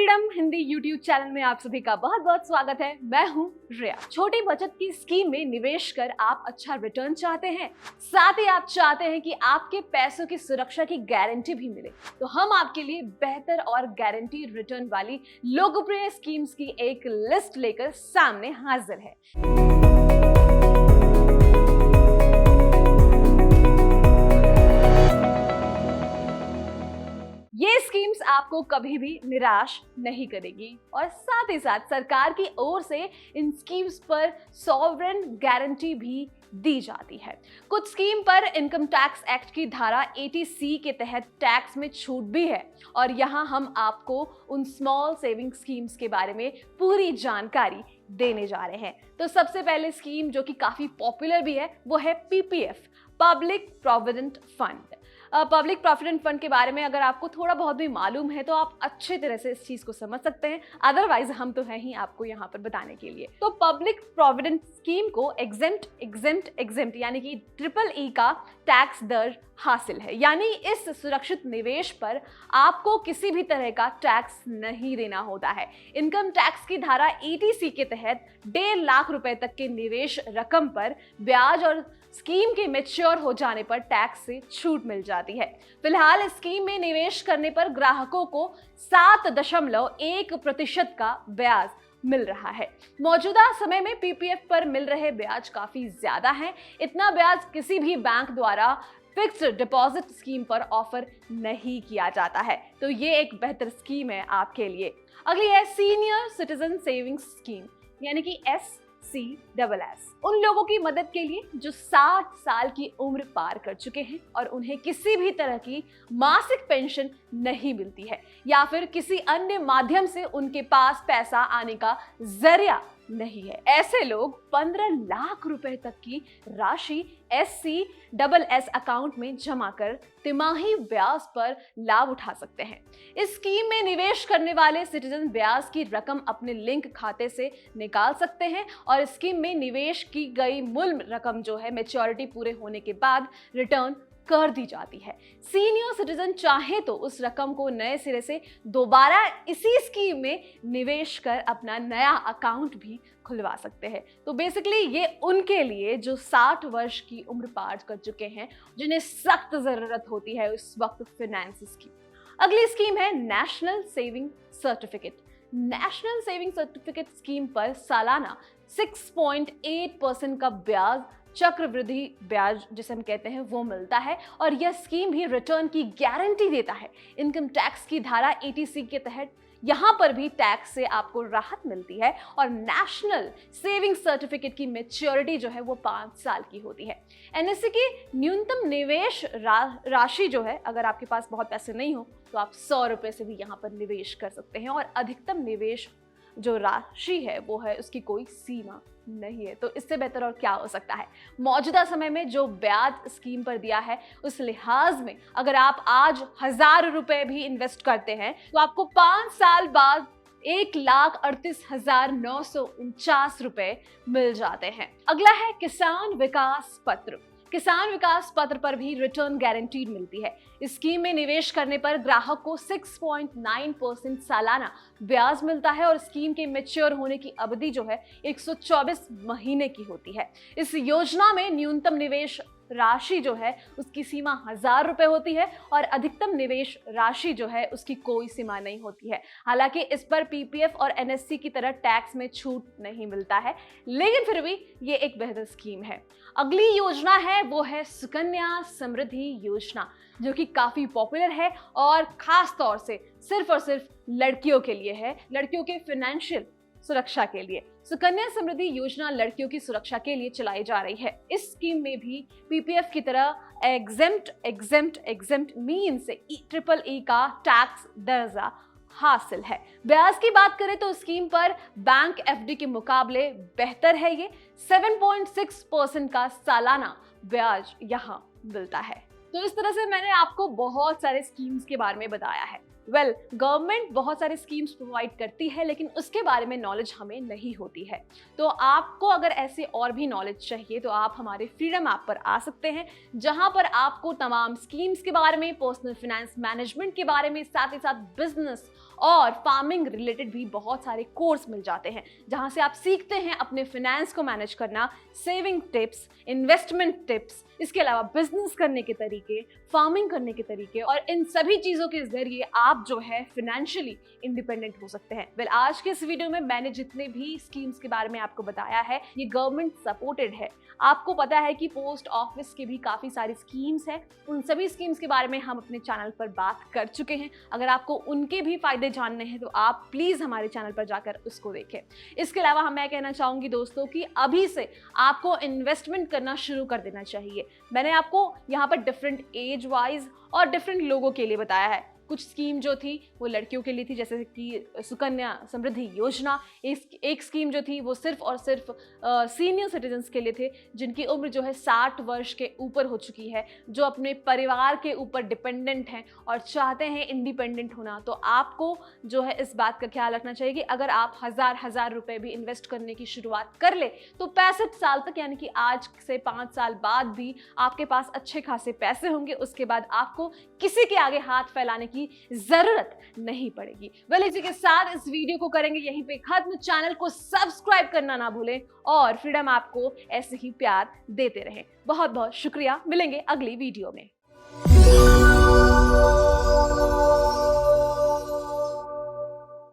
Freedom Hindi YouTube channel में आप सभी का बहुत बहुत स्वागत है। मैं हूं रिया। छोटी बचत की स्कीम में निवेश कर आप अच्छा रिटर्न चाहते हैं, साथ ही आप चाहते हैं कि आपके पैसों की सुरक्षा की गारंटी भी मिले, तो हम आपके लिए बेहतर और गारंटी रिटर्न वाली लोकप्रिय स्कीम्स की एक लिस्ट लेकर सामने हाजिर है। ये स्कीम्स आपको कभी भी निराश नहीं करेगी और साथ ही साथ सरकार की ओर से इन स्कीम्स पर सॉवरेन गारंटी भी दी जाती है। कुछ स्कीम पर इनकम टैक्स एक्ट की धारा 80C के तहत टैक्स में छूट भी है और यहाँ हम आपको उन स्मॉल सेविंग स्कीम्स के बारे में पूरी जानकारी देने जा रहे हैं। तो सबसे पहले स्कीम जो कि काफी पॉपुलर भी है वो है PPF, public provident fund. Public provident fund के बारे में अगर आपको थोड़ा बहुत भी मालूम है तो आप अच्छे तरह से इस चीज को समझ सकते हैं, अदरवाइज हम तो हैं ही आपको यहाँ पर बताने के लिए। तो पब्लिक प्रोविडेंट स्कीम को एग्जेम्प्ट यानी कि EEE का टैक्स दर हासिल है, यानी इस सुरक्षित निवेश पर आपको किसी भी तरह का टैक्स नहीं देना होता है। इनकम टैक्स की धारा 80C के तहत 1.5 लाख रुपए तक के निवेश रकम पर ब्याज और स्कीम के मैच्योर हो जाने पर टैक्स से छूट मिल जाती है। फिलहाल स्कीम में निवेश करने पर ग्राहकों को 7.1% का ब्याज मिल रहा है। मौजूदा समय में PPF पर मिल रहे ब्याज काफी ज्यादा हैं। इतना ब्याज किसी भी बैंक द्वारा फिक्स्ड डिपॉजिट स्कीम पर ऑफर नहीं किया जाता है, तो ये एक बेहतर स्कीम है आपके लिए। अगली है सीनियर सिटीजन सेविंग्स स्कीम यानी कि SCSS। उन लोगों की मदद के लिए जो 60 साल की उम्र पार कर चुके हैं और उन्हें किसी भी तरह की मासिक पेंशन नहीं मिलती है या फिर किसी अन्य माध्यम से उनके पास पैसा आने का जरिया नहीं है। ऐसे लोग 15 लाख रुपए तक की राशि SCSS अकाउंट में जमा कर तिमाही ब्याज पर लाभ उठा सकते हैं। इस स्कीम में निवेश करने वाले सिटीजन ब्याज की रकम अपने लिंक खाते से निकाल सकते हैं और स्कीम में निवेश की गई मूल रकम जो है मैच्योरिटी पूरे होने के बाद रिटर्न कर दी जाती है। सीनियर सिटीजन चाहे तो उस रकम को नए सिरे से दोबारा इसी स्कीम में निवेश कर अपना नया अकाउंट भी खुलवा सकते हैं। तो बेसिकली ये उनके लिए जो 60 वर्ष की उम्र पार कर चुके हैं, जिन्हें सख्त जरूरत होती है उस वक्त फाइनेंस की। अगली स्कीम है national saving certificate. National saving certificate scheme पर सालाना 6.8% का ब्याज, चक्रवृद्धि ब्याज जिसे हम कहते हैं, वो मिलता है और यह स्कीम भी रिटर्न की गारंटी देता है। इनकम टैक्स की धारा 80C के तहत यहाँ पर भी टैक्स से आपको राहत मिलती है और नेशनल सेविंग सर्टिफिकेट की मैच्योरिटी जो है वो 5 साल की होती है। NSE की न्यूनतम निवेश राशि जो है, अगर आपके पास बहुत पैसे नहीं हो तो आप 100 रुपए से भी यहाँ पर निवेश कर सकते हैं और अधिकतम निवेश जो राशि है वो है, उसकी कोई सीमा नहीं है। तो इससे बेहतर और क्या हो सकता है। मौजूदा समय में जो ब्याज स्कीम पर दिया है उस लिहाज में अगर आप आज 1000 रुपए भी इन्वेस्ट करते हैं तो आपको 5 साल बाद 1,38,949 रुपए मिल जाते हैं। अगला है किसान विकास पत्र। किसान विकास पत्र पर भी रिटर्न गारंटीड मिलती है। इस स्कीम में निवेश करने पर ग्राहक को 6.9% सालाना ब्याज मिलता है और स्कीम के मैच्योर होने की अवधि जो है 124 महीने की होती है। इस योजना में न्यूनतम निवेश राशि जो है उसकी सीमा 1000 रुपए होती है और अधिकतम निवेश राशि जो है उसकी कोई सीमा नहीं होती है। हालांकि इस पर PPF और NSE की तरह टैक्स में छूट नहीं मिलता है, लेकिन फिर भी ये एक बेहतर स्कीम है। अगली योजना है वो है सुकन्या समृद्धि योजना, जो कि काफी पॉपुलर है और खास तौर से सिर्फ और सिर्फ लड़कियों के लिए है, लड़कियों के फाइनेंशियल सुरक्षा के लिए। सुकन्या समृद्धि योजना लड़कियों की सुरक्षा के लिए चलाई जा रही है। इस स्कीम में भी PPF की तरह एग्जेम्प्ट मीन्स EEE का टैक्स दर्जा हासिल है। ब्याज की बात करें तो स्कीम पर बैंक FD के मुकाबले बेहतर है। ये 7.6% का सालाना ब्याज यहाँ मिलता है। तो इस तरह से मैंने आपको बहुत सारे स्कीम्स के बारे में बताया है। गवर्नमेंट बहुत सारी स्कीम्स प्रोवाइड करती है, लेकिन उसके बारे में नॉलेज हमें नहीं होती है। तो आपको अगर ऐसे और भी नॉलेज चाहिए तो आप हमारे फ्रीडम ऐप पर आ सकते हैं, जहां पर आपको तमाम स्कीम्स के बारे में, पर्सनल फाइनेंस मैनेजमेंट के बारे में, साथ ही साथ बिजनेस और फार्मिंग रिलेटेड भी बहुत सारे कोर्स मिल जाते हैं, जहां से आप सीखते हैं अपने फाइनेंस को मैनेज करना, सेविंग टिप्स, इन्वेस्टमेंट टिप्स, इसके अलावा बिजनेस करने के तरीके, फार्मिंग करने के तरीके, और इन सभी चीजों के जरिए आप जो है फाइनेंशियली इंडिपेंडेंट हो सकते हैं। वेल, आज के इस वीडियो में मैंने जितने भी स्कीम्स के बारे में आपको बताया है, ये गवर्नमेंट सपोर्टेड है। आपको पता है कि पोस्ट ऑफिस की भी काफी सारी स्कीम्स हैं, उन सभी स्कीम्स के बारे में हम अपने चैनल पर बात कर चुके हैं। अगर आपको उनके भी फायदे जानने हैं तो आप प्लीज हमारे चैनल पर जाकर उसको देखें। इसके अलावा मैं कहना चाहूंगी दोस्तों कि अभी से आपको इन्वेस्टमेंट करना शुरू कर देना चाहिए। मैंने आपको यहाँ पर डिफरेंट एज वाइज और डिफरेंट लोगों के लिए बताया है। कुछ स्कीम जो थी वो लड़कियों के लिए थी, जैसे कि सुकन्या समृद्धि योजना। एक स्कीम जो थी वो सिर्फ और सिर्फ सीनियर सिटीजन्स के लिए थे, जिनकी उम्र जो है 60 वर्ष के ऊपर हो चुकी है, जो अपने परिवार के ऊपर डिपेंडेंट हैं और चाहते हैं इंडिपेंडेंट होना। तो आपको जो है इस बात का ख्याल रखना चाहिए कि अगर आप हजार रुपए भी इन्वेस्ट करने की शुरुआत कर ले तो 65 साल तक, यानी कि आज से 5 साल बाद भी आपके पास अच्छे खासे पैसे होंगे। उसके बाद आपको किसी के आगे हाथ फैलाने की जरूरत नहीं पड़ेगी। वेल, इसी के साथ इस वीडियो को करेंगे यहीं पे खत्म। चैनल को सब्सक्राइब करना ना भूलें और फ्रीडम ऐप को ऐसे ही प्यार देते रहें। बहुत बहुत शुक्रिया। मिलेंगे अगली वीडियो में।